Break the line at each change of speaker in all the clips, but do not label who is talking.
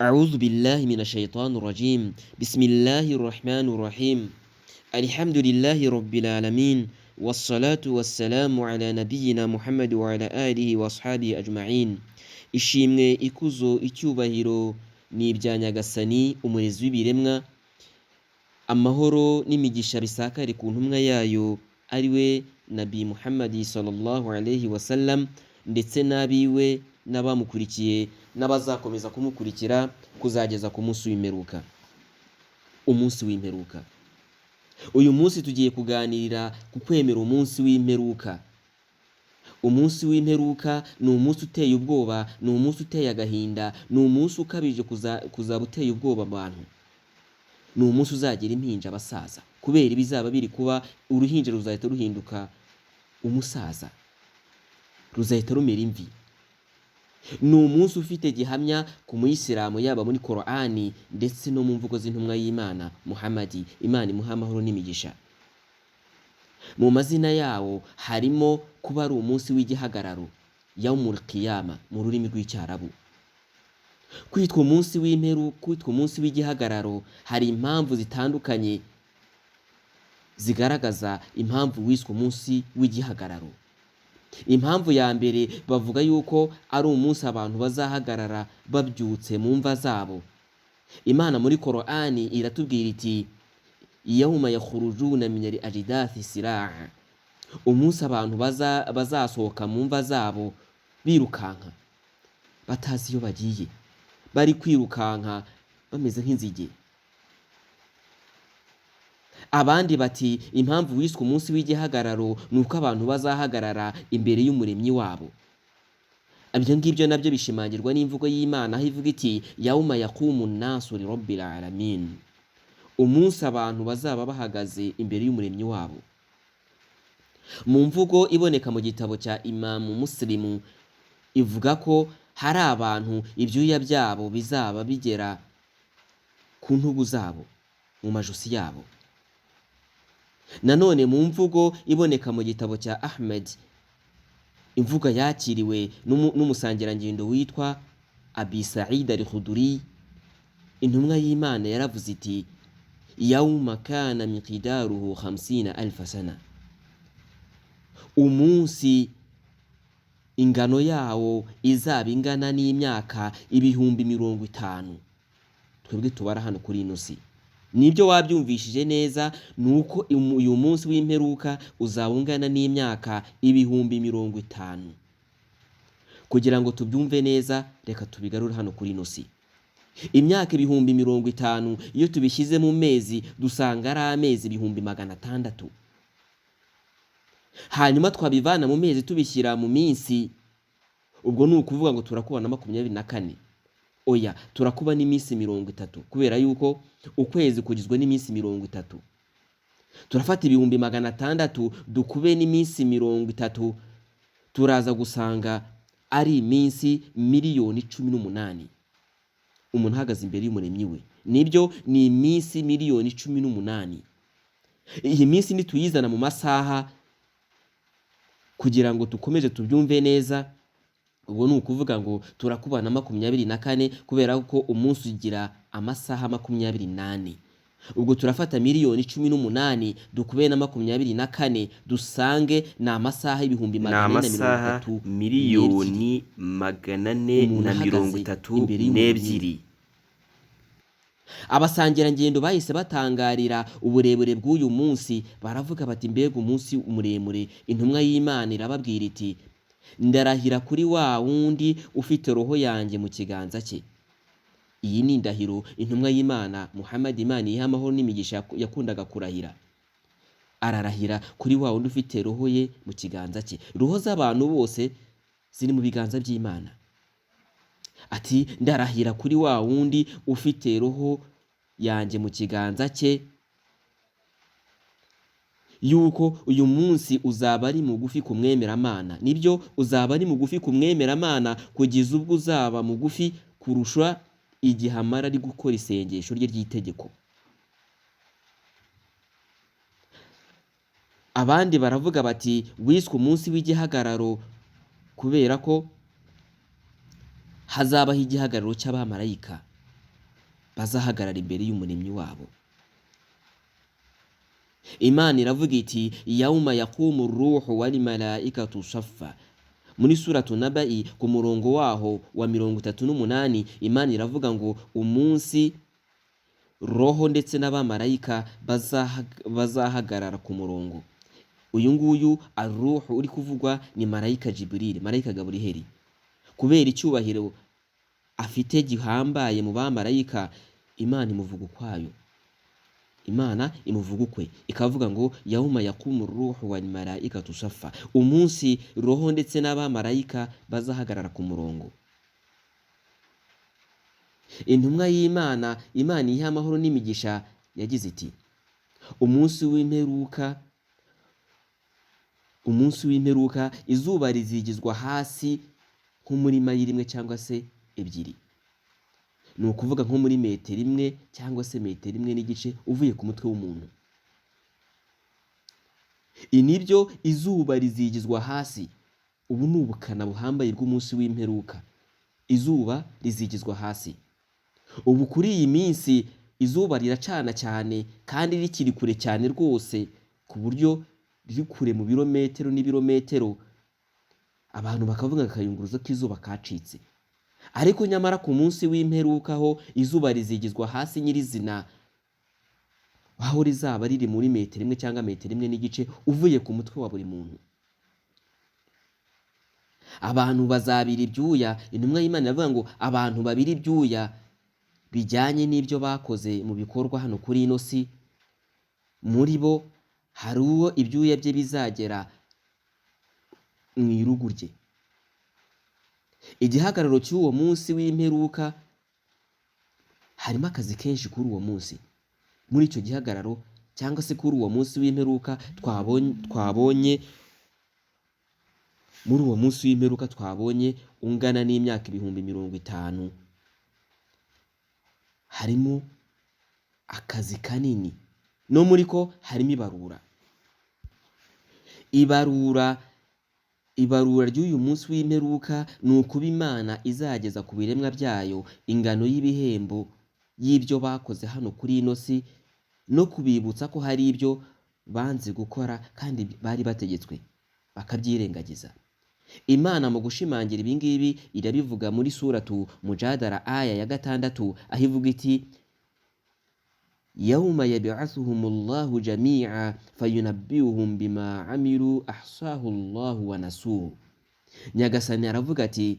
أعوذ بالله من الشيطان الرجيم. بسم الله الرحمن الرحيم. الحمد لله رب العالمين، والصلاة والسلام على نبينا محمد وعلى آله وأصحابه أجمعين. Ishimwe, ikuzo, icyubahiro ni ibya Nyagasani umurezi w'ibiremwa. Amahoro n'imigisha bisakare ku ntumwa yayo ariwe Nabi Muhammad sallallahu alayhi wa sallam, ndetse n'abiwe n'abamukurikiye n'abazakomeza kumukurikira kuzageza ku munsi w'imperuka. Umunsi w'imperuka. Uyu munsi tugiye kuganirira ku kwemera umunsi w'imperuka. Umunsi w'imperuka ni umunsi uteye ubwoba, ni umunsi uteye agahinda, ni umunsi ukabije kuzaba uteye ubwoba abantu. Ni umunsi uzagira impinja abasaza, kubera ibizaba biri kuba. Uruhinja ruzahita ruhinduka umusaza, ruzahita rumera imvi. Ni umunsi ufite gihamya ku muyisilamu, yaba muri Korani ndetse no mu mvugo z'intumwa y'Imana Muhammadi, Imana imuha amahoro n'imigisha. Mu mazina yawo harimo kuba ari umunsi w'igihagararo, Yaumul Qiyama mu rurimi rw'Icyarabu. Kwitwa umunsi w'imperuka, kwitwa umunsi w'igihagararo, hari impamvu zitandukanye zigaragaza impamvu wiswe umunsi w'igihagararo. Impamvu ya mbere, bavuga yuko ari umunsi abantu bazahagarara babyutse mu mva zabo. Imana muri Korani iratubwira iti yawma yakhrujuna min al-ajdathi sira'a, umunsi abantu bazasohoka mu mva zabo birukanka batazi iyo bagiye, bari kwirukanka bameze nk'inzige. Abandi bati impamvu wiswe umunsi w'igihagararo ni uko abantu bazahagarara imbere y'umuremyi wabo. Ibyo ngibyo nabyo bishimangirwa n'imvugo y'Imana, aho ivuga iti yawma yaqumu an-nasu li rabbil alamin, umunsi abantu bazaba bahagaze imbere y'umuremyi wabo. Mu mvugo iboneka mu gitabo cya Imamu Muslimu ivuga ko hari abantu ibyuya byabo bizaba bigera ku ntugu zabo, mu majosi yabo. Nanone mu mvugo iboneka mu gitabo cya Ahmed, imvuga yakiriwe n'umusangirangendo witwa Abi Sa'id al-Khudri, intumwa y'Imana yaravuze iti yawma kana miqdaruhu 50,000 sana, umunsi ingano yawo izaba ingana n'imyaka 50,000. Twebwe tubara hano kuri ino si. Nibyo wabyumvishije neza, nuko uyu munsi w'imperuka uzaba ungana n'imyaka 50,000. Kugira ngo tubyumve neza, reka tubigarure hano kuri ino si. Imyaka 50,000 iyo tubishyize mu mezi dusanga ari amezi 600,000. Hanyuma twabivana mu mezi tubishyira mu minsi, ubwo ni ukuvuga ngo turakuba na 24. Oya, turakuba n'iminsi 30, kubera yuko ukwezi kugizwe n'iminsi 30. Turafata 600,000 dukube n'iminsi 30, turaza gusanga ari iminsi 1,018,000. Umuntu ahagaze imbere y'umuremyi we, nibyo ni iminsi 1,018,000. Iyi minsi nituyizana mu masaha kugira ngo dukomeze tubyumve neza, ubwo ni ukuvuga ngo turakubana 24, kubera ko umunsi ugira amasaha 24. Ubwo turafata 1,018,000 dukube na 24 dusange ni amasaha 432
miliyoni 432.
Abasangirangendo bahise batangarira uburebure bw'uyu munsi, baravuga bati mbega umunsi muremure. Intumwa y'Imana irababwira iti ndarahira kuri wa wundi ufite roho yanjye mu kiganza cye. Iyi ni indahiro intumwa y'Imana Muhammad, Imana iha amahoro n'imigisha, yakundaga kurahira. Ararahira kuri wa wundi ufite roho ye mu kiganza cye. Roho z'abantu bose ziri mu biganza by'Imana. Ati ndarahira kuri wa wundi ufite roho yanjye mu kiganza cye, yuko uyu munsi uzaba ari mugufi ku mwemeramana. Nibyo, uzaba ari mugufi ku mwemeramana kugeza ubwo uzaba mugufi kurusha igihe amara ari gukora isengesho rye ry'itegeko. Abandi baravuga bati wiswe umunsi w'igihagararo kubera ko hazabaho igihagararo cy'abamarayika. bazahagarara imbere y'umuremyi wabo. Imana iravuga iti yauma yaqumu ruhu wal malaikatu saffa. Muri suratu Nabai ku murongo waho wa 38 Imana iravuga ngo umunsi roho ndetse n'abamarayika bazahagarara ku murongo. Uyu nguyu aruhu uri kuvugwa ni marayika Jibril, marayika Gaburiheli. Kubera icyubahiro afite gihambaye mu bamarayika, Imana imuvuga ukwayo. Imana imuvuga ukwe ikavuga ngo yauma yaqumu ruhu wal malaikatu saffa, umunsi roho ndetse n'abamarayika bazahagarara ku murongo. Intumwa y'Imana, Imana iha amahoro n'imigisha, yagize iti umunsi w'imperuka izuba rizigizwa hasi nko muri mayiri imwe cyangwa se ebyiri. Ni ukuvuga nko muri metero imwe cyangwa se metero imwe n'igice uvuye ku mutwe w'umuntu. Nibyo izuba rizigizwa hasi. Ubu ni ubukana buhambaye bw'umunsi w'imperuka. Izuba rizigizwa hasi. Ubu kuri iyi minsi izuba riracana cyane kandi rikiri kure cyane rwose, ku buryo riri kure mu birometero n'ibirometero. Abantu bakavuga akayunguruzo k'izuba kacitse. Ariko nyamara ku munsi w'imperuka ho izuba rizigizwa hasi nyirizina, aho rizaba riri muri metero imwe cyangwa metero imwe n'igice uvuye ku mutwe wa buri muntu. Abantu bazabira ibyuya. Intumwa y'Imana iravuga ngo abantu babira ibyuya bijyanye n'ibyo bakoze mu bikorwa hano kuri ino si. Muri bo hari uwo ibyuya bye bizagera mu irugu rye. Igihagararo cy'uwo munsi w'imperuka harimo akazi kenshi kuri uwo munsi. Muri icyo gihagararo cyangwa se kuri uwo munsi w'imperuka twabonye muri uwo munsi w'imperuka twabonye ungana n'imyaka 50,000. Harimo akazi kanini. No muri ko harimo ibarura ry'uyu munsi w'imperuka ni ukuba Imana izageza ku biremwa byayo ingano y'ibihembo y'ibyo bakoze hano kuri ino si, no kubibutsa ko hari ibyo banze gukora kandi bari bategetswe bakabyirengagiza. Imana mu gushimangira ibi ngibi irabivuga muri suratu Mujadala aya ya 6 aho ivuga iti yauma yab'athuhumullahu jami'a fayunabbi'uhum bima amilu ahsahu Allahu wa nasuhu. Nyagasani aravuga ati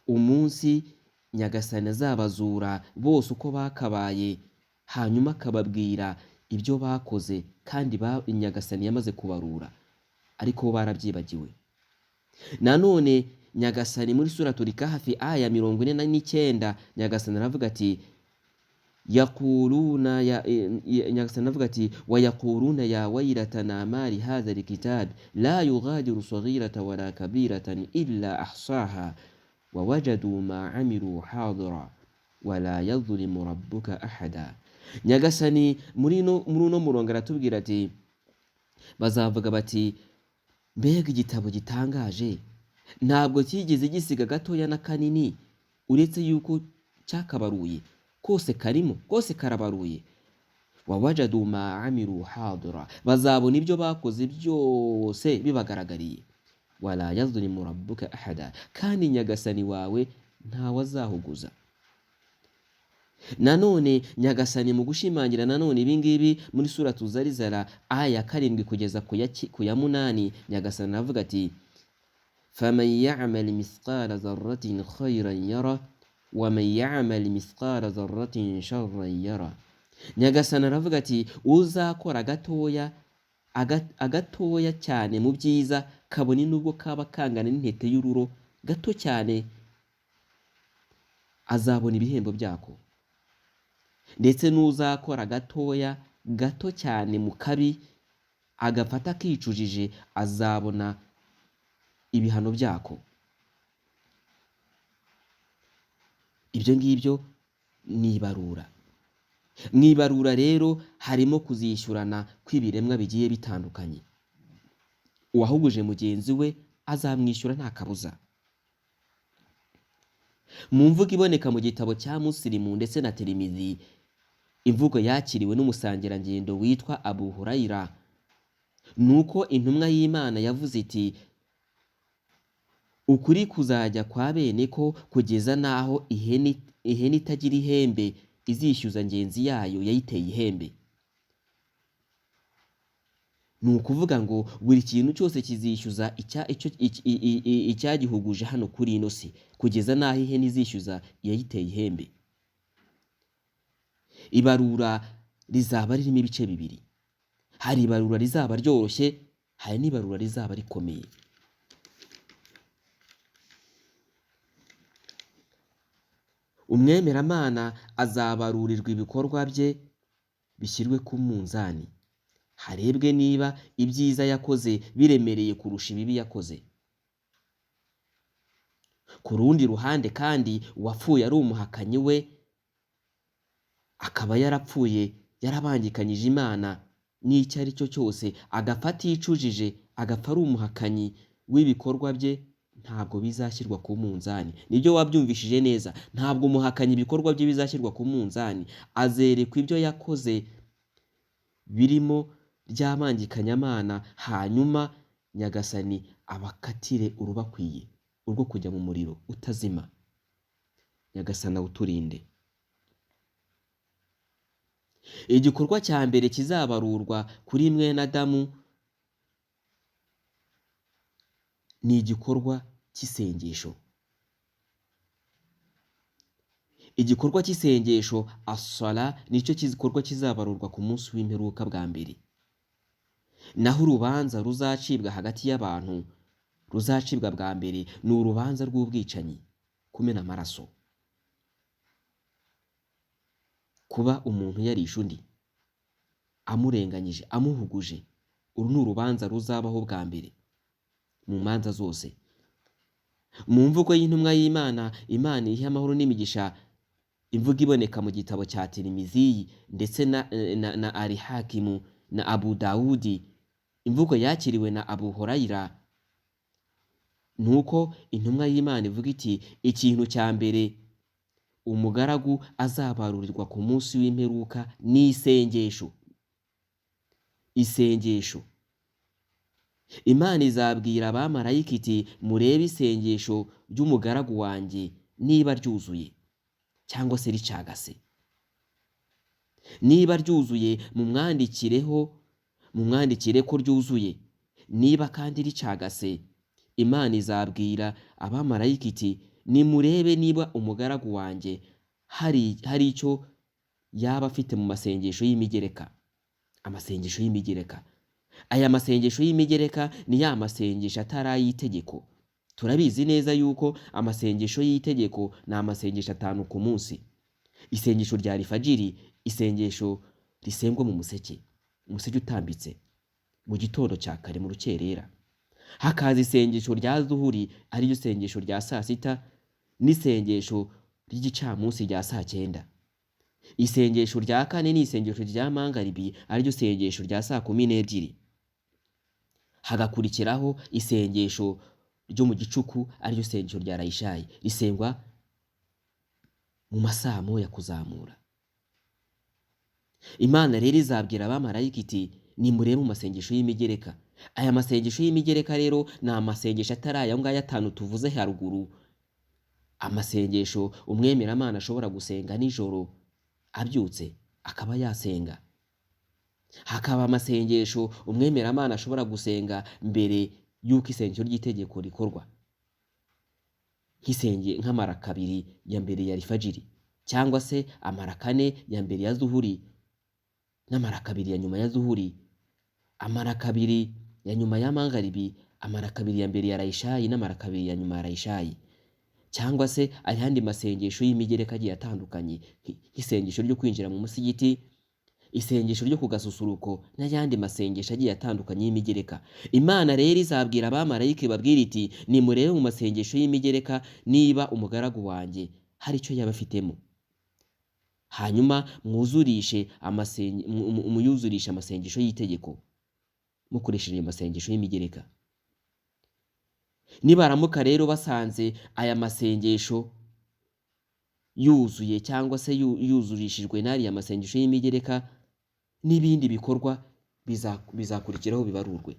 umunsi Nyagasani azabazura bose uko bakabaye, hanyuma akababwira ibyo bakoze kandi Nyagasani yamaze kubarura ariko barabyibagiwe. Nanone Nyagasani muri suratul Kahfi aya 49 Nyagasani aravuga ati Nyagasani aravuga ati wayakuruna ya waylatana mali hadha alkitab la yughadiru saghiratan wala kabiratan illa ahsaha wa wajadu ma amilu hadira wala yadhlimu rabbuka ahada. Nyagasani muri uno murongo aratubwira ati bazavuga bati mbega igitabo gitangaje, ntabwo kigeze gisiga gatoya na kanini uretse yuko cyakabaruye. Kose karimo, kose karabaruye. Wawajadu ma amilu hadira, bazabona ibyo bakoze byose bibagaragariye. Wala yazlimu rabbuka ahada, kandi Nyagasani wawe ntawe azahuguza. Nanone Nyagasani mu gushimangira nanone ibingibi muri suratu Zarizara aya 7 kugeza ku ya 8 Nyagasani avuga ati faman ya'mal mithqala dharratin khayran yara wa man ya'mal mithqala dharratin sharran yara. Nyagasani aravuga ati uzakora agatoya cyane mu byiza kabone nubwo kaba kangana n'intete y'ururo gato cyane, azabona ibihembo byako. Ndetse n'uzakora gato cyane mu kabi agafata kicujije azabona ibihano byako. Ibyo ngibyo ni ibarura. Mu ibarura rero harimo kuzishyurana kw'ibiremwa bigiye bitandukanye. Uwahuguje mugenzi we azamwishyura nta kabuza. Mu mvugo iboneka mu gitabo cya Musilimu ndetse na Tirimizi, imvugo yakiriwe n'umusangirangendo witwa Abu Hurayra, nuko intumwa y'Imana yavuze iti: ukuri kuzajya kwa bene ko kugeza n'aho ihene itagira ihembe izishyuza ngenzi yayo yayiteye ihembe. Ni ukuvuga ngo buri kintu cyose kizishyuza icyagihuguje hano kuri ino si, kugeza n'aho ihene izishyuza yayiteye ihembe. Ibarura rizaba ririmo ibice bibiri. Hari ibarura rizaba ryoroshye, hari n'ibarura rizaba rikomeye. Umwemeramana azabarurirwa ibikorwa bye bishyirwe ku munzani, harebwe niba ibyiza yakoze biremereye kurusha ibibi yakoze. Ku rundi ruhande kandi, uwapfuye ari umuhakanyi we akaba yarapfuye yarabangikanyije Imana n'icyo ari cyo cyose, agapfa aticujije, agapfa ari umuhakanyi w'ibikorwa bye, ntabwo bizashyirwa ku munzani. Nibyo wabyumvishije neza, ntabwo umuhakanyi ibikorwa bye bizashyirwa ku munzani. Azerekwa ibyo yakoze birimo ry'abangikanyamana, hanyuma Nyagasani abakatire urubakwiye, urwo kujya mu muriro utazima. Nyagasani awuturinde. Igikorwa cya mbere kizabarurwa kuri mwene Adamu ni igikorwa cy'isengesho. Igikorwa cy'isengesho as-sala nicyo gikorwa kizabarurwa ku munsi w'imperuka bwa mbere. Naho urubanza ruzacibwa hagati y'abantu, ruzacibwa bwa mbere, ni urubanza rw'ubwicanyi, kumena amaraso. Kuba umuntu yarishe undi, amurenganyije, amuhuguje, uru ni urubanza ruzabaho bwa mbere mu manza zose. Mu mvugo y'intumwa y'Imana, Imana ihe amahoro n'imigisha, imvugo iboneka mu gitabo cya Tirimizi ndetse na Al-Hakimu na Abu Dawudi, imvugo yakiriwe na Abu Hurayra, nuko intumwa y'Imana ivuga iti: ikintu cya mbere umugaragu azabarurirwa ku munsi w'imperuka ni isengesho. Isengesho. Imana izabwira abamarayika iti: murebe isengesho ry'umugaragu wanjye niba ryuzuye cyangwa se ricagase. Niba ryuzuye mumwandikire ko ryuzuye. Niba kandi ricagase, Imana izabwira abamarayika iti: nimurebe niba umugaragu wanjye hari icyo yaba afite mu masengesho y'imigereka. Amasengesho y'imigereka. Aya masengesho y'imigereka ni ya masengesho atari ay'itegeko. Turabizi neza yuko amasengesho y'itegeko ni amasengesho 5 ku munsi. Isengesho rya Alfajiri, isengesho risengwa mu museke, umuseke utambitse, mu gitondo cya kare mu rukerera. Hakaza isengesho rya Zuhuri, ariyo sengesho rya saa sita, n'isengesho ry'igicamunsi rya saa 9. Isengesho rya kane ni isengesho rya Mangaribi, ariryo sengesho rya saa 12. Hagakurikiraho isengesho ryo mu gicuku, ariryo sengesho rya Rayishayi, risengwa mu masaa 1 kuzamura. Imana rero izabwira abamarayika iti: nimurebe mu masengesho y'imigereka. Aya masengesho y'imigereka rero ni amasengesho atari aya ngaya 5 tuvuze haruguru. Amasengesho umwemeramana ashobora gusenga nijoro abyutse akaba yasenga. Hakaba amasengesho umwemeramana ashobora gusenga mbere y'uko isengesho ry'itegeko rikorwa, nk'amaraka 2 ya mbere ya Alfajiri, cyangwa se amaraka 4 ya mbere ya Zuhuri, n'amaraka 2 ya nyuma ya Zuhuri, amaraka 2 ya nyuma ya Mangaribi, amaraka 2 ya mbere ya Rayishayi, n'amaraka 2 ya nyuma ya Rayishayi. Cyangwa se ayandi masengesho y'imigereka agiye atandukanye, nk'isengesho ryo kwinjira mu musigiti, isengesho ryo ku gasusuruko, n'ayandi masengesho agiye atandukanye y'imigereka. Imana rero izabwira abamarayika babwira iti: nimurebe mu masengesho y'imigereka niba umugaragu wanjye hari icyo yaba afitemo, hanyuma muyuzurishe amasengesho y'itegeko mukoresheje amasengesho y'imigereka. Nibaramuka rero basanze aya masengesho yuzuye cyangwa se yuzurishijwe n'ariya masengesho y'imigereka n'ibindi bikorwa bizakurikiraho bibarurwe.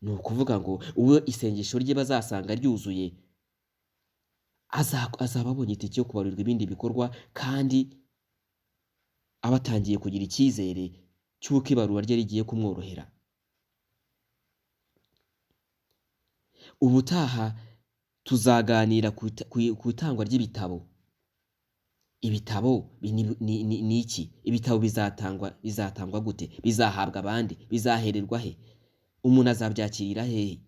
Ni ukuvuga ngo uwo isengesho rye bazasanga ryuzuye azaba abonye itike yo kubarurirwa ibindi bikorwa, kandi abatangiye kugira icyizere cy'uko ibarura rye rigiye kumworohera. Ubutaha tuzaganira ku itangwa ry'ibitabo. Ibitabo ni iki? Ibitabo bizatangwa gute? Bizahabwa abandi? Bizahererwa he? Umuntu azabyakirira hehe?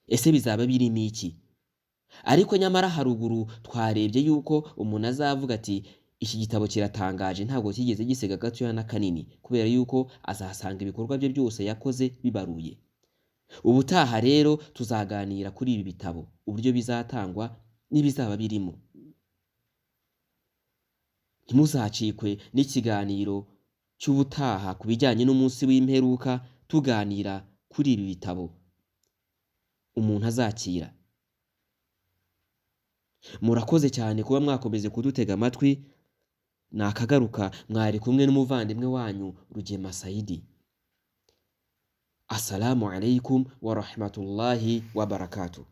Ese bizaba birimo iki? Ariko nyamara haruguru twarebye yuko umuntu azavuga ati iki gitabo kiratangaje, ntabwo kigeze gisega gatoya na kanini, kubera yuko azasanga ibikorwa bye byose yakoze bibaruye. Ubutaha rero tuzaganira kuri ibi bitabo, uburyo bizatangwa n'ibizaba birimo. Ntimuzacikwe n'ikiganiro cy'ubutaha ku bijyanye n'umunsi w'imperuka, tuganira kuri ibi bitabo umuntu azakira. Murakoze cyane kuba mwakomeze kudutega amatwi. Nakagaruka, mwari kumwe n'umuvandimwe wanyu Rugema Saidi. Assalamu alaikum wa rahmatullahi wa barakatuh.